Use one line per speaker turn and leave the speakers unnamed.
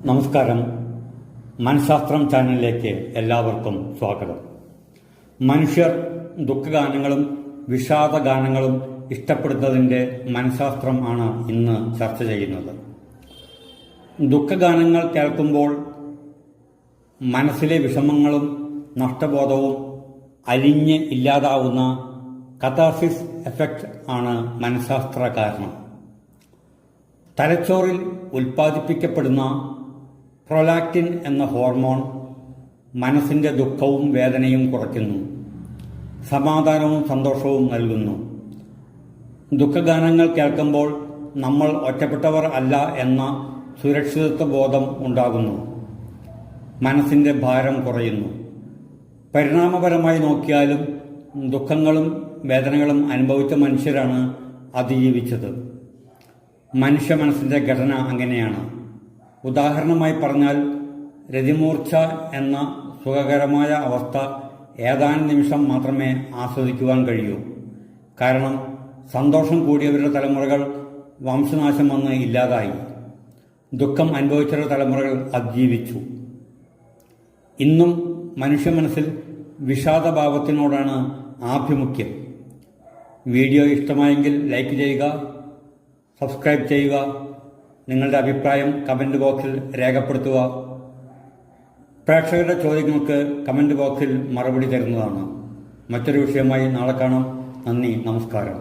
നമസ്കാരം. മനഃശാസ്ത്രം ചാനലിലേക്ക് എല്ലാവർക്കും സ്വാഗതം. മനുഷ്യർ ദുഃഖഗാനങ്ങളും വിഷാദഗാനങ്ങളും ഇഷ്ടപ്പെടുന്നതിൻ്റെ മനഃശാസ്ത്രം ആണ് ഇന്ന് ചർച്ച ചെയ്യുന്നത്. ദുഃഖഗാനങ്ങൾ കേൾക്കുമ്പോൾ മനസ്സിലെ വിഷമങ്ങളും നഷ്ടബോധവും അലിഞ്ഞ് ഇല്ലാതാവുന്ന കഥാർസിസ് എഫക്റ്റ് ആണ് മനഃശാസ്ത്ര കാരണം. തലച്ചോറിൽ ഉൽപ്പാദിപ്പിക്കപ്പെടുന്ന പ്രൊലാക്റ്റിൻ എന്ന ഹോർമോൺ മനസ്സിൻ്റെ ദുഃഖവും വേദനയും കുറയ്ക്കുന്നു, സമാധാനവും സന്തോഷവും നൽകുന്നു. ദുഃഖഗാനങ്ങൾ കേൾക്കുമ്പോൾ നമ്മൾ ഒറ്റപ്പെട്ടവർ അല്ല എന്ന സുരക്ഷിതത്വ ബോധം ഉണ്ടാകുന്നു. മനസ്സിൻ്റെ ഭാരം കുറയുന്നു. പരിണാമപരമായി നോക്കിയാലും ദുഃഖങ്ങളും വേദനകളും അനുഭവിച്ച മനുഷ്യരാണ് അതിജീവിച്ചത്. മനുഷ്യ മനസ്സിൻ്റെ ഘടന അങ്ങനെയാണ്. ഉദാഹരണമായി പറഞ്ഞാൽ, രതിമൂർച്ഛ എന്ന സുഖകരമായ അവസ്ഥ ഏതാനും നിമിഷം മാത്രമേ ആസ്വദിക്കുവാൻ കഴിയൂ. കാരണം സന്തോഷം കൂടിയവരുടെ തലമുറകൾ വംശനാശം വന്ന് ഇല്ലാതായി. ദുഃഖം അനുഭവിച്ചവരുടെ തലമുറകൾ അതിജീവിച്ചു. ഇന്നും മനുഷ്യ മനസ്സിൽ വിഷാദഭാവത്തിനോടാണ് ആഭിമുഖ്യം. വീഡിയോ ഇഷ്ടമായെങ്കിൽ ലൈക്ക് ചെയ്യുക, സബ്സ്ക്രൈബ് ചെയ്യുക. നിങ്ങളുടെ അഭിപ്രായം കമൻറ്റ് ബോക്സിൽ രേഖപ്പെടുത്തുക. പ്രേക്ഷകരുടെ ചോദ്യങ്ങൾക്ക് കമൻറ്റ് ബോക്സിൽ മറുപടി തരുന്നതാണ്. മറ്റൊരു വിഷയമായി നാളെ കാണാം. നന്ദി, നമസ്കാരം.